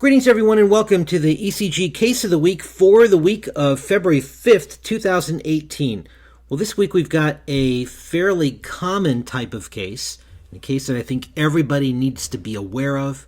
Greetings, everyone, and welcome to the ECG Case of the Week for the week of February 5th, 2018. Well, this week we've got a fairly common type of case, a case that I think everybody needs to be aware of.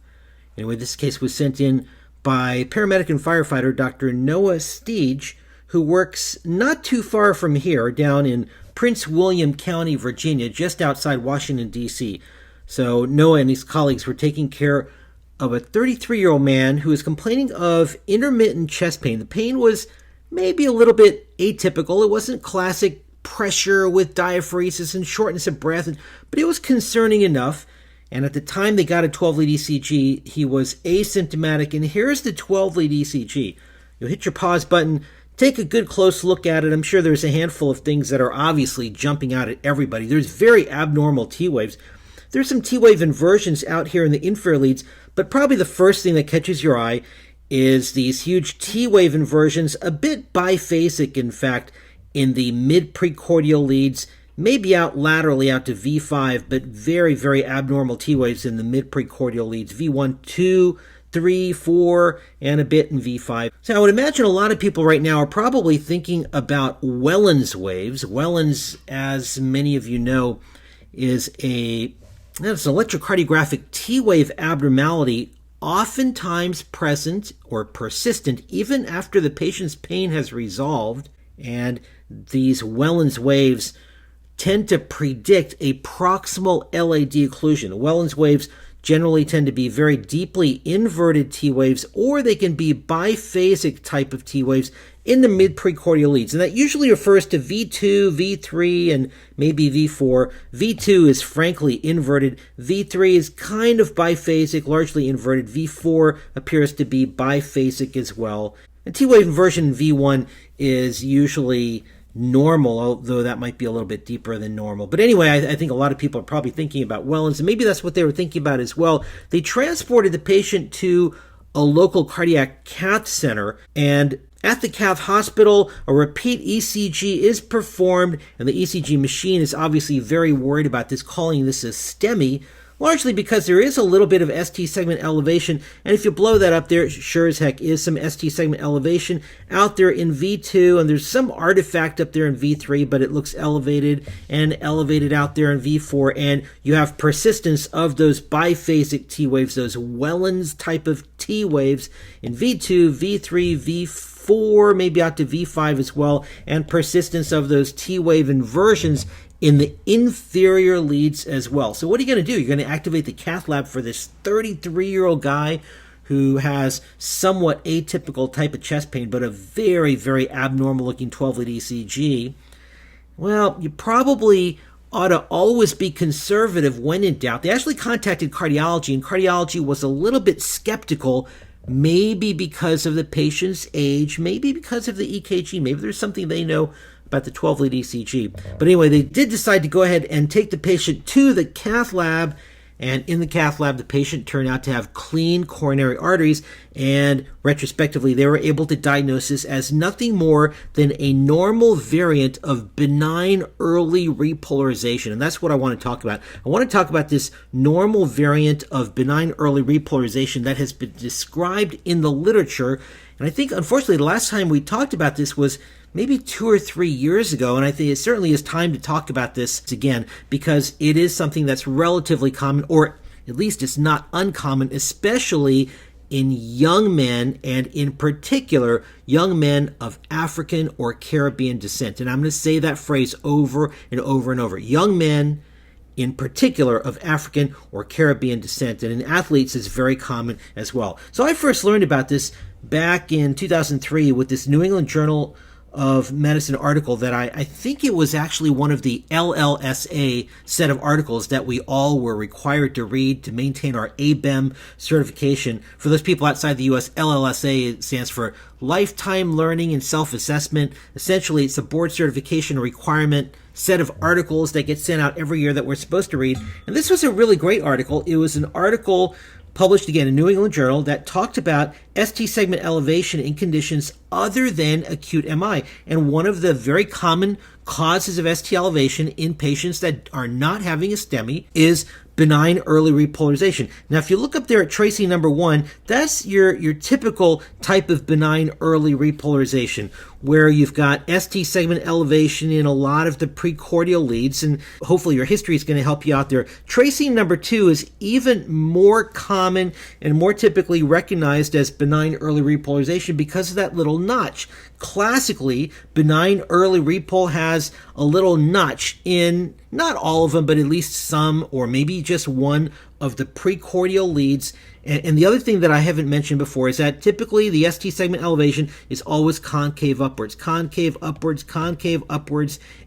Anyway, this case was sent in by paramedic and firefighter Dr. Noah Steege, who works not too far from here, down in Prince William County, Virginia, just outside Washington, D.C. So Noah and his colleagues were taking care of a 33-year-old man who was complaining of intermittent chest pain. The pain was maybe a little bit atypical. It wasn't classic pressure with diaphoresis and shortness of breath, but it was concerning enough. And at the time they got a 12-lead ECG, he was asymptomatic. And here's the 12-lead ECG. You'll hit your pause button, take a good close look at it. I'm sure there's a handful of things that are obviously jumping out at everybody. There's very abnormal T waves. There's some T-wave inversions out here in the inferior leads, but probably the first thing that catches your eye is these huge T-wave inversions, a bit biphasic, in fact, in the mid-precordial leads, maybe out laterally out to V5, but very, very abnormal T-waves in the mid-precordial leads, V1, 2, 3, 4, and a bit in V5. So I would imagine a lot of people right now are probably thinking about Wellens waves. Wellens, as many of you know, is it's an electrocardiographic T-wave abnormality, oftentimes present or persistent even after the patient's pain has resolved. And these Wellens waves tend to predict a proximal LAD occlusion. Wellens waves generally tend to be very deeply inverted T waves, or they can be biphasic type of T waves in the mid-precordial leads. And that usually refers to V2, V3, and maybe V4. V2 is frankly inverted. V3 is kind of biphasic, largely inverted. V4 appears to be biphasic as well. And T-wave inversion in V1 is usually normal, although that might be a little bit deeper than normal. But anyway, I think a lot of people are probably thinking about Wellens, and maybe that's what they were thinking about as well. They transported the patient to a local cardiac cath center, and at the cath hospital, a repeat ECG is performed, and the ECG machine is obviously very worried about this, calling this a STEMI, largely because there is a little bit of ST segment elevation, and if you blow that up, there sure as heck is some ST segment elevation out there in V2, and there's some artifact up there in V3, but it looks elevated and elevated out there in V4, and you have persistence of those biphasic T waves, those Wellens type of T waves in V2, V3, V4, maybe out to V5 as well, and persistence of those T-wave inversions in the inferior leads as well. So what are you going to do? You're going to activate the cath lab for this 33-year-old guy who has somewhat atypical type of chest pain, but a very, very abnormal looking 12-lead ECG. Well, you probably ought to always be conservative when in doubt. They actually contacted cardiology, and cardiology was a little bit skeptical, maybe because of the patient's age, maybe because of the EKG, maybe there's something they know about the 12-lead ECG. But anyway, they did decide to go ahead and take the patient to the cath lab, and in the cath lab, the patient turned out to have clean coronary arteries, and retrospectively, they were able to diagnose this as nothing more than a normal variant of benign early repolarization, and that's what I want to talk about. I want to talk about this normal variant of benign early repolarization that has been described in the literature, and I think, unfortunately, the last time we talked about this was maybe 2 or 3 years ago, and I think it certainly is time to talk about this again, because it is something that's relatively common, or at least it's not uncommon, especially in young men, and in particular, young men of African or Caribbean descent. And I'm going to say that phrase over and over and over. Young men, in particular, of African or Caribbean descent, and in athletes is very common as well. So I first learned about this back in 2003 with this New England Journal of Medicine article that I think it was actually one of the LLSA set of articles that we all were required to read to maintain our ABEM certification. For those people outside the U.S., LLSA stands for Lifetime Learning and Self-Assessment. Essentially, it's a board certification requirement set of articles that get sent out every year that we're supposed to read. And this was a really great article. It was an article published again in New England Journal that talked about ST segment elevation in conditions other than acute MI. And one of the very common causes of ST elevation in patients that are not having a STEMI is benign early repolarization. Now, if you look up there at tracing number 1, that's your typical type of benign early repolarization, where you've got ST segment elevation in a lot of the precordial leads, and hopefully your history is going to help you out there. Tracing number 2 is even more common and more typically recognized as benign early repolarization because of that little notch. Classically, benign early repol has a little notch in not all of them, but at least some, or maybe just one of the precordial leads. And the other thing that I haven't mentioned before is that typically the ST segment elevation is always concave upwards,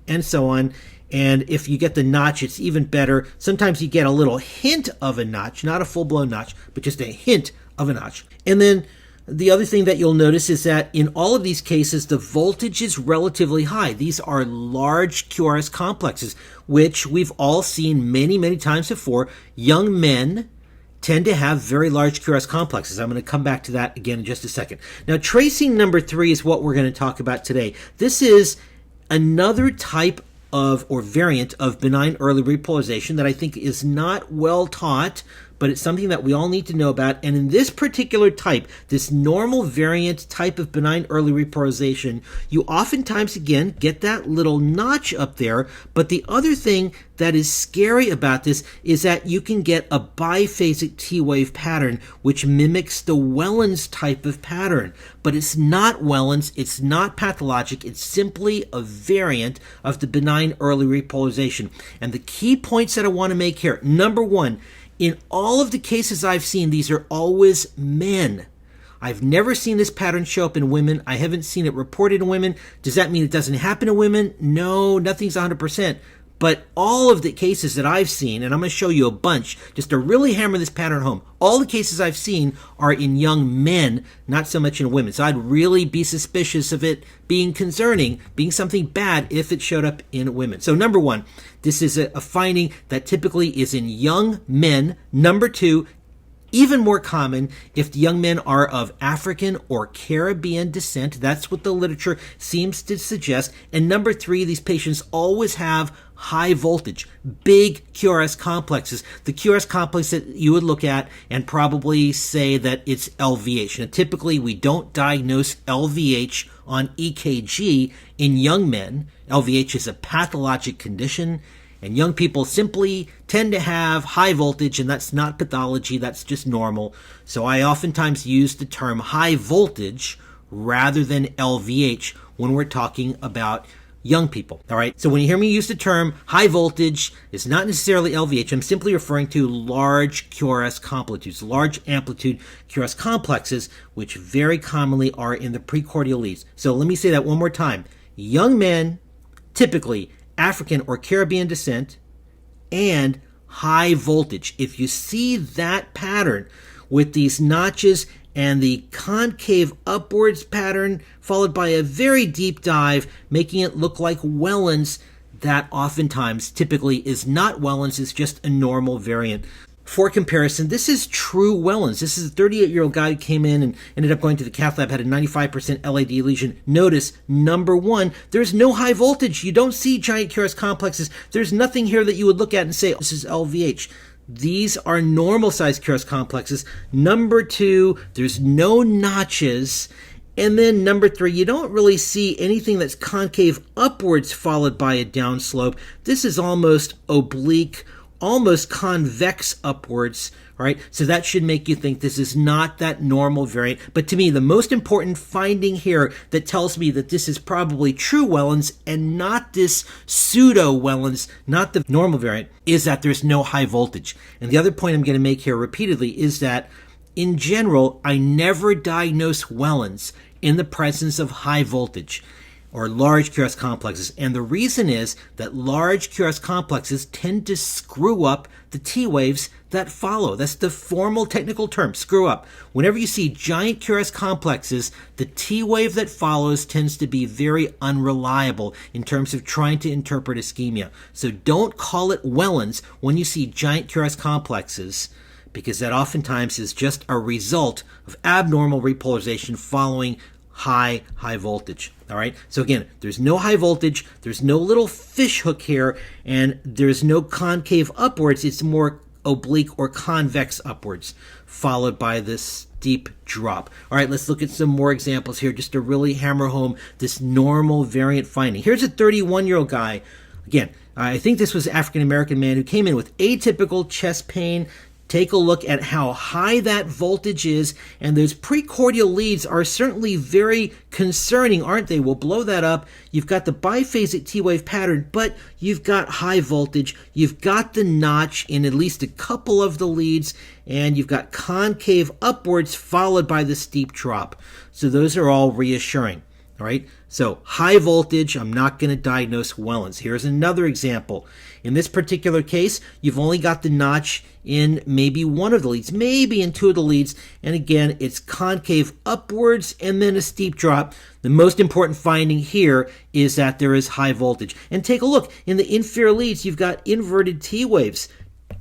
and so on. And if you get the notch, it's even better. Sometimes you get a little hint of a notch, not a full-blown notch, but just a hint of a notch. And then the other thing that you'll notice is that in all of these cases, the voltage is relatively high. These are large QRS complexes, which we've all seen many, many times before. Young men tend to have very large QRS complexes. I'm going to come back to that again in just a second. Now, tracing number 3 is what we're going to talk about today. This is another type of, or variant of, benign early repolarization that I think is not well taught, but it's something that we all need to know about. And in this particular type, this normal variant type of benign early repolarization, you oftentimes, again, get that little notch up there. But the other thing that is scary about this is that you can get a biphasic T-wave pattern, which mimics the Wellens type of pattern. But it's not Wellens, it's not pathologic, it's simply a variant of the benign early repolarization. And the key points that I want to make here, number 1, in all of the cases I've seen, these are always men. I've never seen this pattern show up in women. I haven't seen it reported in women. Does that mean it doesn't happen to women? No, nothing's 100%. But all of the cases that I've seen, and I'm going to show you a bunch, just to really hammer this pattern home, all the cases I've seen are in young men, not so much in women. So I'd really be suspicious of it being concerning, being something bad if it showed up in women. So number 1, this is a finding that typically is in young men. Number 2, even more common if the young men are of African or Caribbean descent. That's what the literature seems to suggest. And number 3, these patients always have high voltage, big QRS complexes. The QRS complex that you would look at and probably say that it's LVH. Now, typically, we don't diagnose LVH on EKG in young men. LVH is a pathologic condition, and young people simply tend to have high voltage, and that's not pathology, that's just normal. So I oftentimes use the term high voltage rather than LVH when we're talking about young people. All right. So when you hear me use the term high voltage, it's not necessarily LVH. I'm simply referring to large QRS complexes, large amplitude QRS complexes, which very commonly are in the precordial leads. So let me say that one more time. Young men, typically African or Caribbean descent, and high voltage. If you see that pattern with these notches and the concave upwards pattern followed by a very deep dive, making it look like Wellens, that oftentimes typically is not Wellens, it's just a normal variant. For comparison, this is true Wellens. This is a 38-year-old guy who came in and ended up going to the cath lab, had a 95% LAD lesion. Notice, number 1, there's no high voltage. You don't see giant QRS complexes. There's nothing here that you would look at and say, this is LVH. These are normal-sized QRS complexes. Number 2, there's no notches. And then number 3, you don't really see anything that's concave upwards followed by a downslope. This is almost oblique, almost convex upwards, right? So that should make you think this is not that normal variant. But to me, the most important finding here that tells me that this is probably true Wellens and not this pseudo Wellens, not the normal variant, is that there's no high voltage. And the other point I'm going to make here repeatedly is that in general, I never diagnose Wellens in the presence of high voltage or large QRS complexes. And the reason is that large QRS complexes tend to screw up the T waves that follow. That's the formal technical term, screw up. Whenever you see giant QRS complexes, the T wave that follows tends to be very unreliable in terms of trying to interpret ischemia. So don't call it Wellens when you see giant QRS complexes, because that oftentimes is just a result of abnormal repolarization following high voltage. All right. So again, there's no high voltage, there's no little fish hook here, and there's no concave upwards. It's more oblique or convex upwards, followed by this steep drop. All right, let's look at some more examples here just to really hammer home this normal variant finding. Here's a 31-year-old guy. Again, I think this was an African-American man who came in with atypical chest pain. Take a look at how high that voltage is, and those precordial leads are certainly very concerning, aren't they? We'll blow that up. You've got the biphasic T-wave pattern, but you've got high voltage. You've got the notch in at least a couple of the leads, and you've got concave upwards followed by the steep drop. So those are all reassuring. All right, so high voltage, I'm not going to diagnose Wellens. Here's another example. In this particular case, you've only got the notch in maybe one of the leads, maybe in two of the leads, and again, it's concave upwards and then a steep drop. The most important finding here is that there is high voltage. And take a look, in the inferior leads, you've got inverted T waves.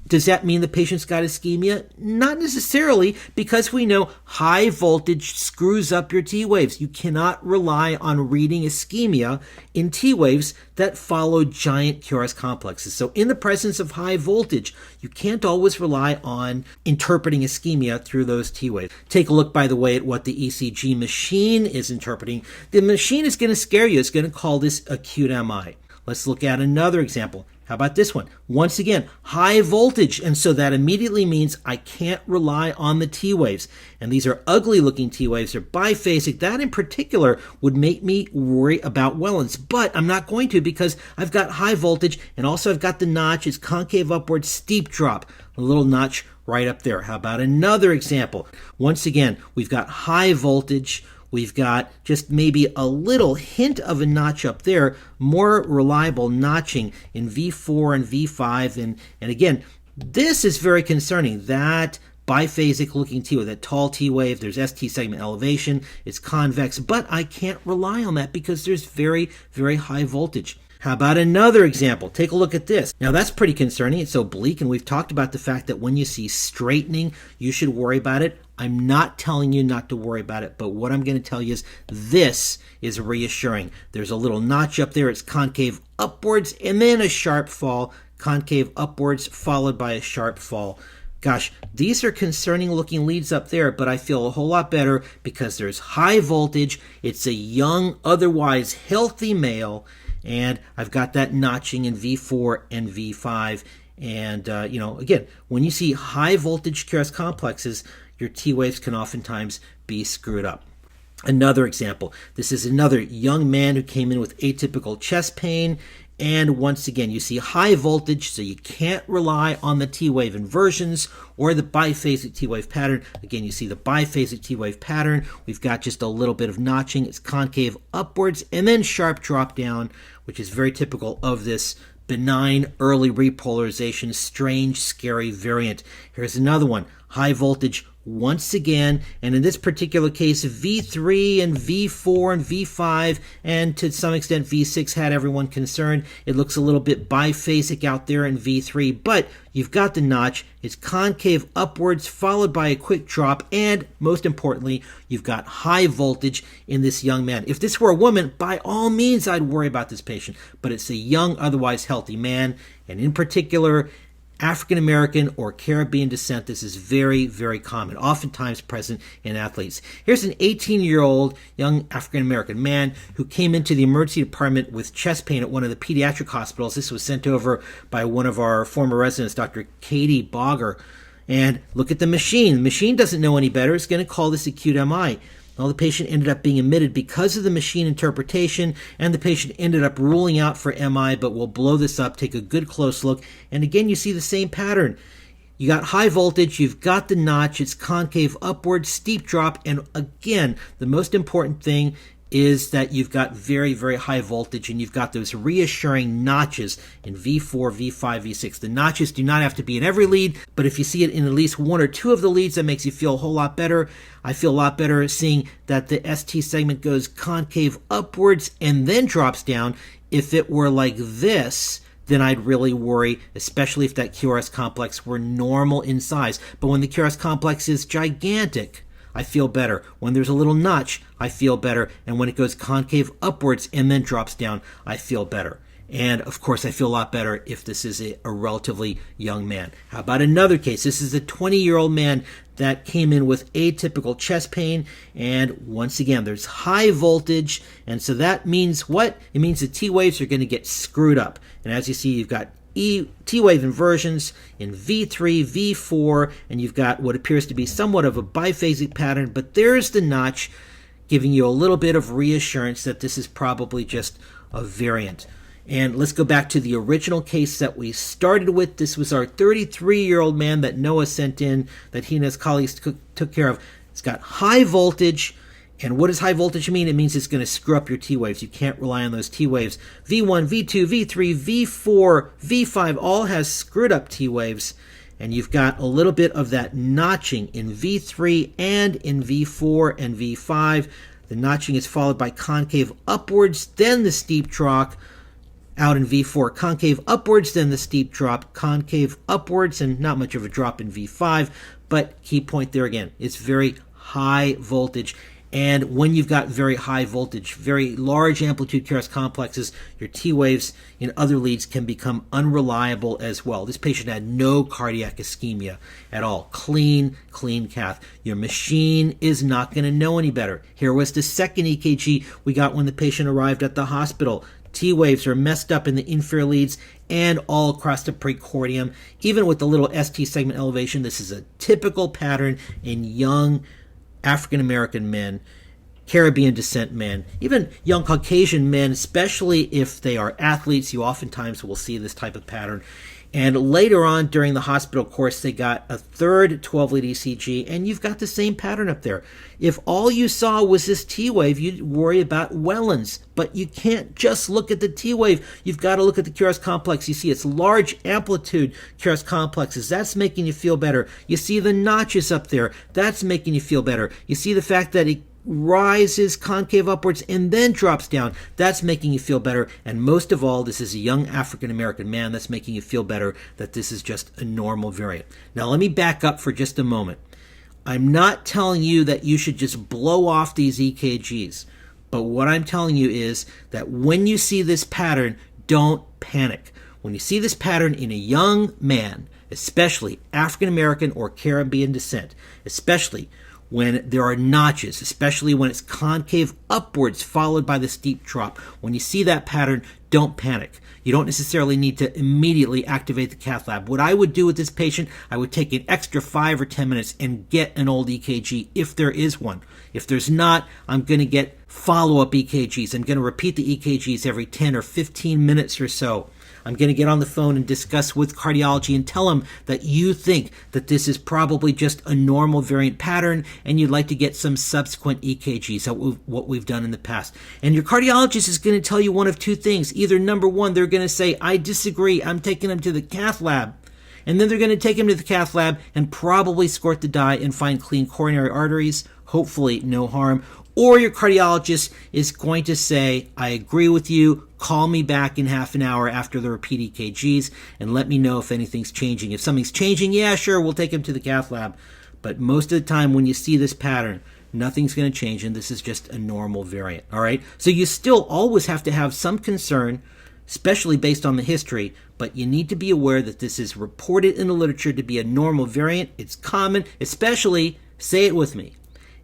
Does that mean the patient's got ischemia? Not necessarily, because we know high voltage screws up your T waves. You cannot rely on reading ischemia in T waves that follow giant QRS complexes. So in the presence of high voltage, you can't always rely on interpreting ischemia through those T waves. Take a look, by the way, at what the ECG machine is interpreting. The machine is going to scare you. It's going to call this acute MI. Let's look at another example. How about this one? Once again, high voltage, and so that immediately means I can't rely on the T waves. And these are ugly looking T waves, they're biphasic. That in particular would make me worry about Wellens, but I'm not going to because I've got high voltage and also I've got the notch, it's concave upward, steep drop, a little notch right up there. How about another example? Once again, we've got high voltage. We've got just maybe a little hint of a notch up there, more reliable notching in V4 and V5. And again, this is very concerning. That biphasic looking T wave, that tall T wave, there's ST segment elevation, it's convex, but I can't rely on that because there's very, very high voltage. How about another example? Take a look at this. Now that's pretty concerning. It's oblique, and we've talked about the fact that when you see straightening, you should worry about it. I'm not telling you not to worry about it, but what I'm going to tell you is this is reassuring. There's a little notch up there. It's concave upwards and then a sharp fall. Concave upwards followed by a sharp fall. Gosh, these are concerning looking leads up there, but I feel a whole lot better because there's high voltage. It's a young, otherwise healthy male, and I've got that notching in V4 and V5. And, again, when you see high voltage QRS complexes, your T waves can oftentimes be screwed up. Another example, this is another young man who came in with atypical chest pain. And once again, you see high voltage, so you can't rely on the T-wave inversions or the biphasic T-wave pattern. Again, you see the biphasic T-wave pattern. We've got just a little bit of notching. It's concave upwards and then sharp drop down, which is very typical of this benign early repolarization, strange, scary variant. Here's another one, high voltage once again, and in this particular case, V3 and V4 and V5, and to some extent V6 had everyone concerned. It looks a little bit biphasic out there in V3, but you've got the notch. It's concave upwards, followed by a quick drop, and most importantly, you've got high voltage in this young man. If this were a woman, by all means, I'd worry about this patient, but it's a young, otherwise healthy man, and in particular, African-American or Caribbean descent. This is very, very common, oftentimes present in athletes. Here's an 18-year-old young African-American man who came into the emergency department with chest pain at one of the pediatric hospitals. This was sent over by one of our former residents, Dr. Katie Bogger. And look at the machine. The machine doesn't know any better. It's going to call this acute MI. Well, the patient ended up being admitted because of the machine interpretation, and the patient ended up ruling out for MI, but we'll blow this up, take a good close look, and again, you see the same pattern. You got high voltage, you've got the notch, it's concave upward, steep drop, and again, the most important thing is that you've got very, very high voltage, and you've got those reassuring notches in V4, V5, V6. The notches do not have to be in every lead, but if you see it in at least one or two of the leads, that makes you feel a whole lot better. I feel a lot better seeing that the ST segment goes concave upwards and then drops down. If it were like this, then I'd really worry, especially if that QRS complex were normal in size. But when the QRS complex is gigantic, I feel better. When there's a little notch, I feel better. And when it goes concave upwards and then drops down, I feel better. And of course, I feel a lot better if this is a relatively young man. How about another case? This is a 20-year-old man that came in with atypical chest pain. And once again, there's high voltage. And so that means what? It means the T waves are going to get screwed up. And as you see, you've got T-wave inversions in V3, V4, and you've got what appears to be somewhat of a biphasic pattern. But there's the notch giving you a little bit of reassurance that this is probably just a variant. And let's go back to the original case that we started with. This was our 33-year-old man that Noah sent in, that he and his colleagues took care of. It's got high voltage. And what does high voltage mean? It means it's going to screw up your T waves. You can't rely on those T waves. V1, V2, V3, V4, V5 all has screwed up T waves. And you've got a little bit of that notching in V3 and in V4 and V5. The notching is followed by concave upwards, then the steep drop. Out in V4, concave upwards, then the steep drop, concave upwards, and not much of a drop in V5. But key point there again, it's very high voltage. And when you've got very high voltage, very large amplitude KRAS complexes, your T waves in other leads can become unreliable as well. This patient had no cardiac ischemia at all. Clean cath. Your machine is not going to know any better. Here was the second EKG we got when the patient arrived at the hospital. T waves are messed up in the inferior leads and all across the precordium. Even with the little ST segment elevation, this is a typical pattern in young African-American men, Caribbean descent men, even young Caucasian men, especially if they are athletes. You oftentimes will see this type of pattern. And later on during the hospital course, they got a third 12-lead ECG, and you've got the same pattern up there. If all you saw was this T wave, you'd worry about Wellens. But you can't just look at the T wave. You've got to look at the KRAS complex. You see it's large amplitude KRAS complexes. That's making you feel better. You see the notches up there. That's making you feel better. You see the fact that it rises concave upwards and then drops down. That's making you feel better. And most of all, this is a young African-American man. That's making you feel better that this is just a normal variant. Now, let me back up for just a moment. I'm not telling you that you should just blow off these EKGs. But what I'm telling you is that when you see this pattern, don't panic. When you see this pattern in a young man, especially African-American or Caribbean descent, especially when there are notches, especially when it's concave upwards followed by the steep drop. When you see that pattern, don't panic. You don't necessarily need to immediately activate the cath lab. What I would do with this patient, I would take an extra 5 or 10 minutes and get an old EKG if there is one. If there's not, I'm going to get follow-up EKGs. I'm going to repeat the EKGs every 10 or 15 minutes or so. I'm going to get on the phone and discuss with cardiology and tell them that you think that this is probably just a normal variant pattern and you'd like to get some subsequent EKGs, what we've done in the past. And your cardiologist is going to tell you one of two things. Either number one, they're going to say, I disagree, I'm taking them to the cath lab. And then they're going to take him to the cath lab and probably squirt the dye and find clean coronary arteries, hopefully no harm. Or your cardiologist is going to say, I agree with you, call me back in half an hour after the repeat EKGs and let me know if anything's changing. If something's changing, yeah, sure, we'll take him to the cath lab. But most of the time when you see this pattern, nothing's going to change and this is just a normal variant, all right? So you still always have to have some concern, especially based on the history, but you need to be aware that this is reported in the literature to be a normal variant. It's common, especially, say it with me,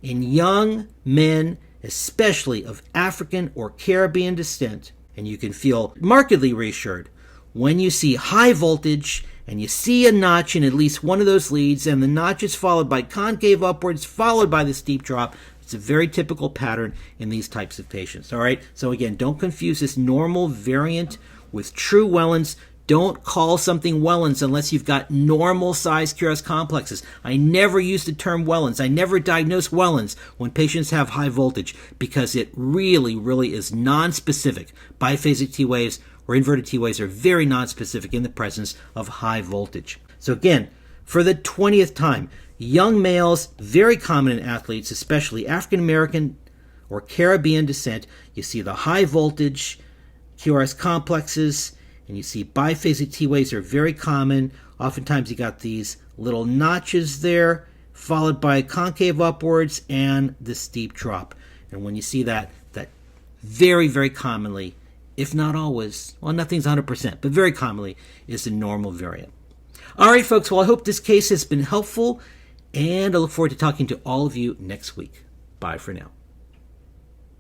in young men, especially of African or Caribbean descent, and you can feel markedly reassured when you see high voltage and you see a notch in at least one of those leads and the notch is followed by concave upwards, followed by the steep drop. It's a very typical pattern in these types of patients, all right? So again, don't confuse this normal variant with true Wellens. Don't call something Wellens unless you've got normal-sized KRAS complexes. I never use the term Wellens. I never diagnose Wellens when patients have high voltage because it really, really is non-specific. Biphasic T waves or inverted T waves are very non-specific in the presence of high voltage. So again, for the 20th time, young males, very common in athletes, especially African-American or Caribbean descent, you see the high voltage KRAS complexes, and you see biphasic T waves are very common. Oftentimes you got these little notches there, followed by concave upwards and the steep drop. And when you see that very, very commonly if not always, well, nothing's 100%, but very commonly is the normal variant. All right, folks, well, I hope this case has been helpful, and I look forward to talking to all of you next week. Bye for now.